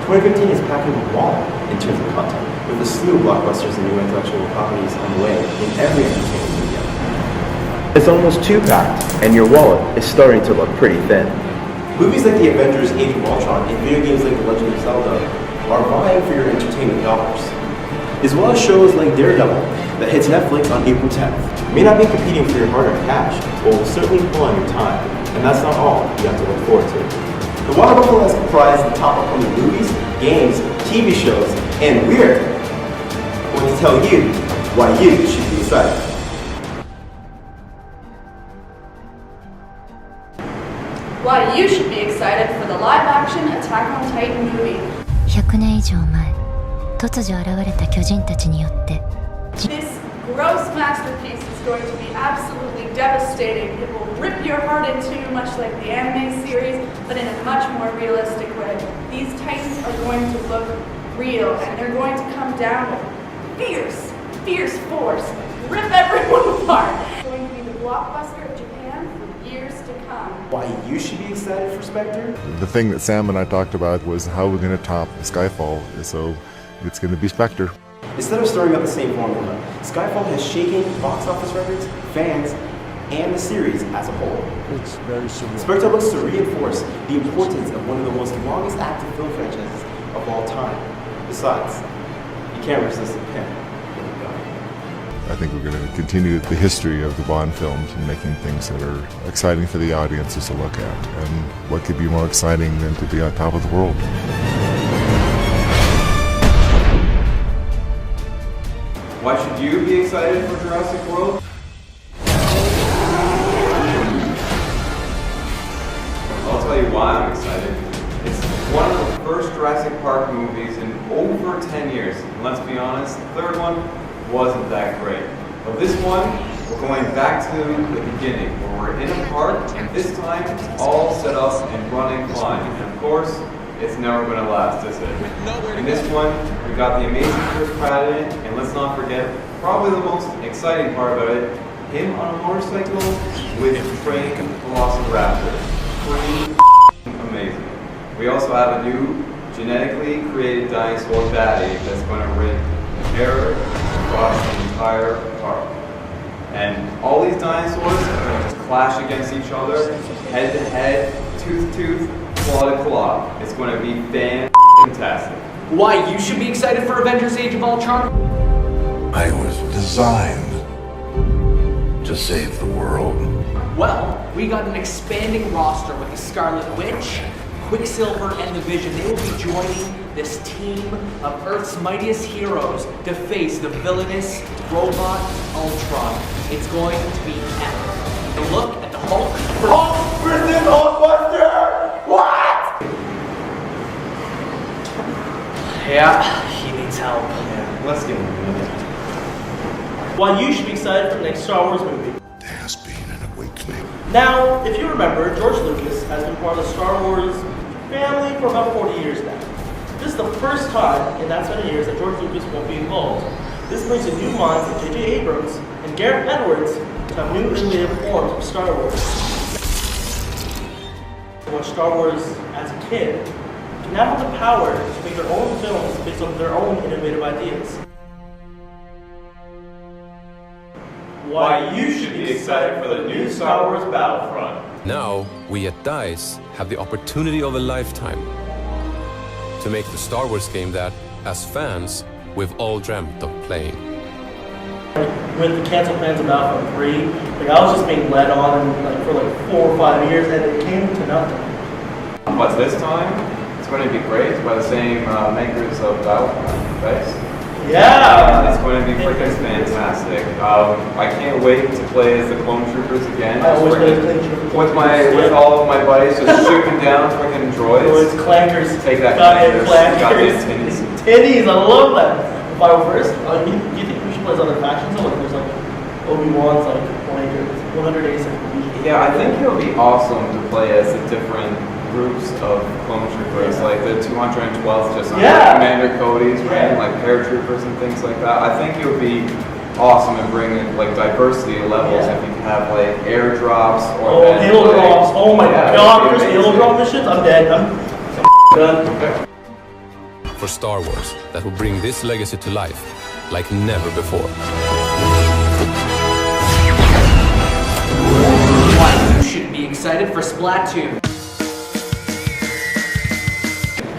2015 is packing a wall in terms of content, with a slew of blockbusters and new intellectual properties on the way in every entertainment medium. It's almost too packed, and your wallet is starting to look pretty thin. Movies like The Avengers: Age of Ultron and video games like The Legend of Zelda are vying for your entertainment dollars, as well as shows like Daredevil that hits Netflix on April 10th. It may not be competing for your hard-earned cash, but will certainly pull on your time, and that's not all you have to look forward to. The Water Buffalo has comprised the top upcoming movies, games, TV shows, and we're going to tell you why you should be excited. Why you should be excited for the live-action Attack on Titan movie. 100年以上前、突如現れた巨人たちによって。This gross masterpiece is going to be absolutely devastating. It will rip your heart in two, much like the anime series, but in a much more realistic way. These Titans are going to look real, and they're going to come down with fierce force, rip everyone apart. It's going to be the blockbuster of Japan for years to come. Why you should be excited for Spectre? The thing that Sam and I talked about was how we're going to top Skyfall, so it's going to be Spectre. Instead of stirring up the same formula, Skyfall has shaken box office records, fans, and the series as a whole. It's very surreal. Spectre looks to reinforce the importance of one of the most longest active film franchises of all time. Besides, you can't resist the pin. I think we're going to continue the history of the Bond films and making things that are exciting for the audiences to look at. And what could be more exciting than to be on top of the world? Why should you be excited for Jurassic World? I'll tell you why I'm excited. It's one of the first Jurassic Park movies in over 10 years. And let's be honest, the third one wasn't that great. But this one, we're going back to the beginning, where we're in a park, and this time it's all set up and running fine. And of course, it's never going to last, is it? In this one, we got the amazing Chris Pratt in it, and let's not forget, probably the most exciting part about it, him on a motorcycle with a trained velociraptor. Pretty amazing. We also have a new genetically created dinosaur baddie that's going to wreak terror across the entire park. And all these dinosaurs are going to just clash against each other, head to head, tooth to tooth, claw to claw. It's going to be fantastic. Why you should be excited for Avengers: Age of Ultron? I was designed to save the world. Well, we got an expanding roster with the Scarlet Witch, Quicksilver, and the Vision. They will be joining this team of Earth's mightiest heroes to face the villainous robot Ultron. It's going to be epic. And look at the Hulk. Hulk versus Hulkbuster! What? Yeah, he needs help. Yeah, let's get into it. Why you should be excited for the next Star Wars movie. There has been an awakening. Now, if you remember, George Lucas has been part of the Star Wars family for about 40 years now. This is the first time in that many years that George Lucas won't be involved. This brings in new minds like J.J. Abrams and Gareth Edwards to have new innovative forms of Star Wars. Watch Star Wars as a kid can now have the power to make their own films based on their own innovative ideas. Why you should be excited for the new Star Wars Battlefront. Now, we at DICE have the opportunity of a lifetime to make the Star Wars game that, as fans, we've all dreamt of playing. With the canceled plans of Battlefront 3, I was just being led on for 4 or 5 years, and it came to nothing. But this time, it's going to be great by the same makers of Battlefront, right? Yeah! It's going to be freaking fantastic. I can't wait to play as the Clone Troopers again. I always play as Clone Troopers. With all of my buddies just shooting down freaking droids. It's clankers. Take that, clankers. Goddamn tinnies. Titties, I love that. If I were first, do you think we should play as other factions? Like there's Obi-Wan's 100 days. Yeah, I think it'll be awesome to play as the different groups of clone troopers, like the 212th, just Commander Cody's reign, like paratroopers and things like that. I think it would be awesome and bring in diversity levels if you could have airdrops or Halo drops. Oh my god, there's Halo drop missions. I'm dead. I'm done. for Star Wars that will bring this legacy to life like never before. Why you should be excited for Splatoon.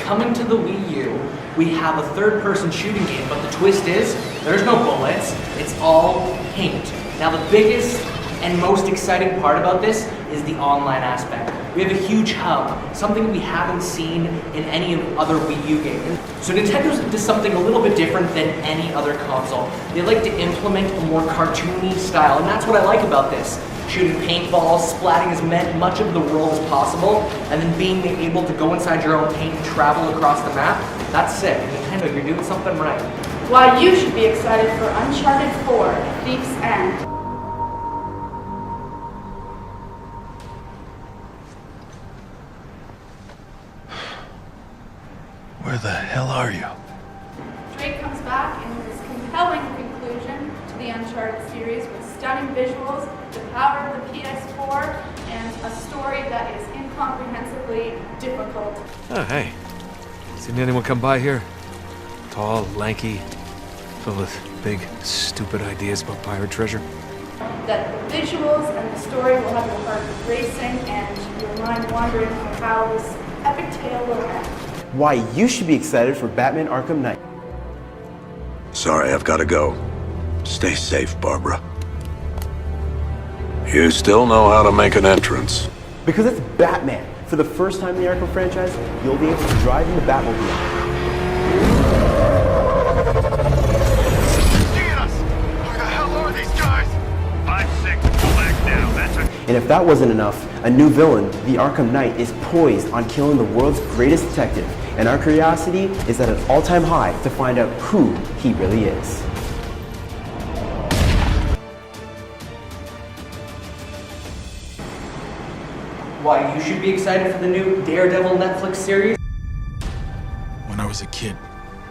Coming to the Wii U, we have a third-person shooting game, but the twist is, there's no bullets, it's all paint. Now the biggest and most exciting part about this is the online aspect. We have a huge hub, something we haven't seen in any of other Wii U games. So Nintendo does something a little bit different than any other console. They like to implement a more cartoony style, and that's what I like about this. Shooting paintballs, splatting as much of the world as possible, and then being able to go inside your own paint and travel across the map. That's sick. Nintendo, you're doing something right. Why you should be excited for Uncharted 4, Thief's End. Where the hell are you? Drake comes back in his compelling conclusion to the Uncharted series with stunning visuals, the power of the PS4, and a story that is incomprehensibly difficult. Oh, hey. Seen anyone come by here? Tall, lanky, filled with big, stupid ideas about pirate treasure? That the visuals and the story will have your heart racing and your mind wandering for how this epic tale will end. Why you should be excited for Batman Arkham Knight. Sorry, I've got to go. Stay safe, Barbara. You still know how to make an entrance. Because it's Batman. For the first time in the Arkham franchise, you'll be able to drive in the Batmobile. And if that wasn't enough, a new villain, the Arkham Knight, is poised on killing the world's greatest detective. And our curiosity is at an all-time high to find out who he really is. Why you should be excited for the new Daredevil Netflix series. When I was a kid,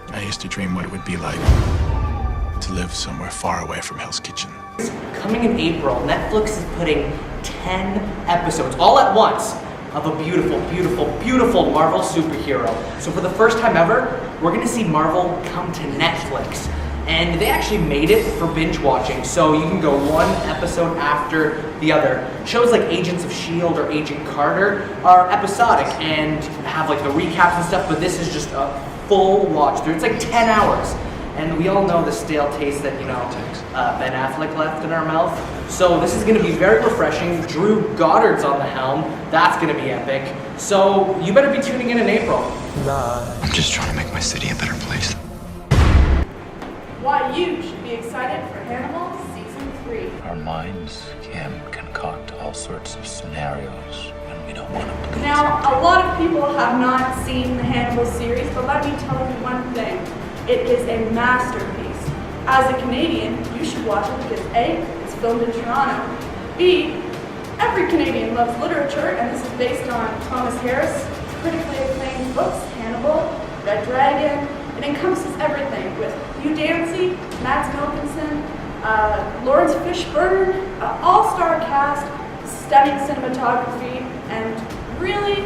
I used to dream what it would be like to live somewhere far away from Hell's Kitchen. Coming in April, Netflix is putting 10 episodes all at once of a beautiful, beautiful, beautiful Marvel superhero. So for the first time ever, we're gonna see Marvel come to Netflix. And they actually made it for binge watching, so you can go one episode after the other. Shows like Agents of S.H.I.E.L.D. or Agent Carter are episodic and have like the recaps and stuff, but this is just a full watch through. It's like 10 hours. And we all know the stale taste that, Ben Affleck left in our mouth. So this is going to be very refreshing. Drew Goddard's on the helm. That's going to be epic. So you better be tuning in April. I'm just trying to make my city a better place. Why you should be excited for Hannibal Season 3. Our minds can concoct all sorts of scenarios, and we don't want to believe. Now, a lot of people have not seen the Hannibal series, but let me tell you one thing. It is a masterpiece. As a Canadian, you should watch it because A, it's filmed in Toronto. B, every Canadian loves literature, and this is based on Thomas Harris' critically acclaimed books, Hannibal, Red Dragon. It encompasses everything with Hugh Dancy, Mads Mikkelsen, Lawrence Fishburne, all-star cast, stunning cinematography, and really,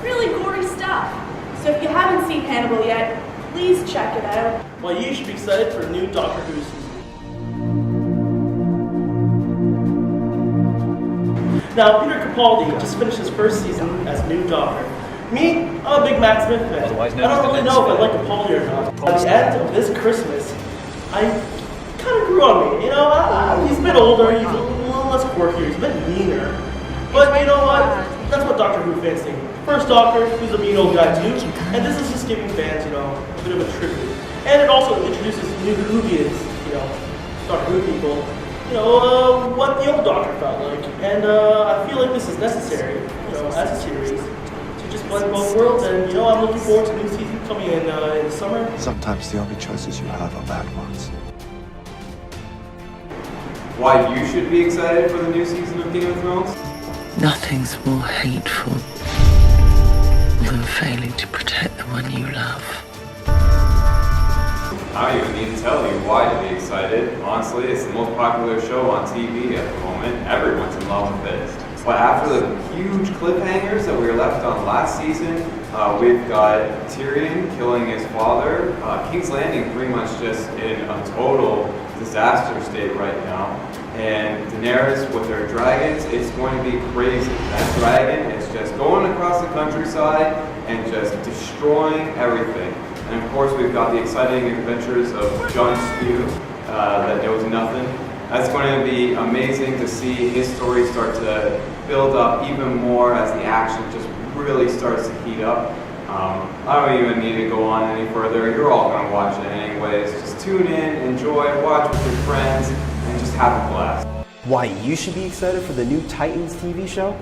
really gory stuff. So if you haven't seen Hannibal yet, please check it out. Well, you should be excited for a new Doctor Who season. Now, Peter Capaldi just finished his first season as new Doctor. Me, I'm a big Matt Smith fan. I don't really know if I like Capaldi or not. At the end of this Christmas, I kind of grew on me. He's a bit older, he's a little less quirky, he's a bit meaner. But you know what? That's what Doctor Who fans think. First Doctor, who's a mean old guy too, and this is just giving fans, a bit of a tribute. And it also introduces new Whovians, Doctor Who people, what the old Doctor felt like. And I feel like this is necessary, as a series, to just blend both worlds. And I'm looking forward to new season coming in the summer. Sometimes the only choices you have are bad ones. Why you should be excited for the new season of Game of Thrones? Nothing's more hateful than failing to protect the one you love. I don't even need to tell you why to be excited. Honestly, it's the most popular show on TV at the moment. Everyone's in love with it. But after the huge cliffhangers that we were left on last season, we've got Tyrion killing his father, King's Landing pretty much just in a total disaster state right now, and Daenerys with her dragons, it's going to be crazy. That dragon is just going across the countryside and just destroying everything. And of course we've got the exciting adventures of Jon Snow, that knows nothing. That's going to be amazing to see his story start to build up even more as the action just really starts to heat up. I don't even need to go on any further. You're all going to watch it anyways. Just tune in, enjoy, watch with your friends, and just have a blast. Why you should be excited for the new Titans TV show?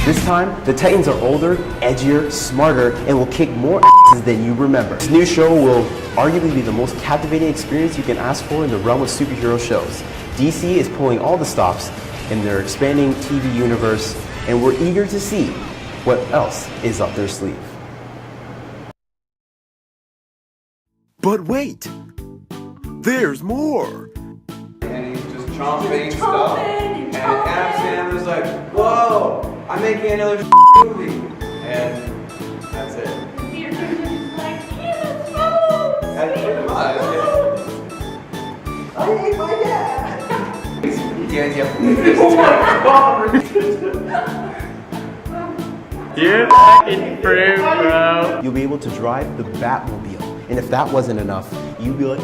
This time, the Titans are older, edgier, smarter, and will kick more asses than you remember. This new show will arguably be the most captivating experience you can ask for in the realm of superhero shows. DC is pulling all the stops in their expanding TV universe, and we're eager to see what else is up their sleeve. But wait! There's more! And he's just chomping stuff. And Adam Sandler's like, whoa! I'm making another movie. And that's it. Peter Jackson's like, yeah, no! That's pretty much, I hate my dad! You're fucking brave, bro. You'll be able to drive the Batmobile, and if that wasn't enough, you'll be like,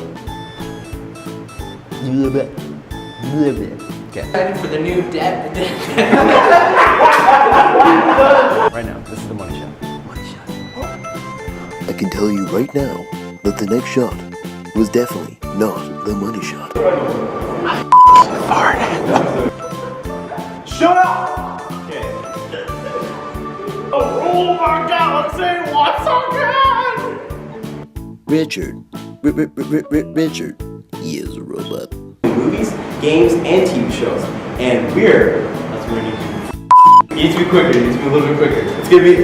okay. Excited for the new debt. Right now, this is the money shot. I can tell you right now that the next shot was definitely not the money shot. Shut up! Okay. Oh my galaxy, what's so good? Richard is a robot. Movies, games, and TV shows. And that's what we need to do. It needs to be quicker, it needs to be a little bit quicker. It's gonna be,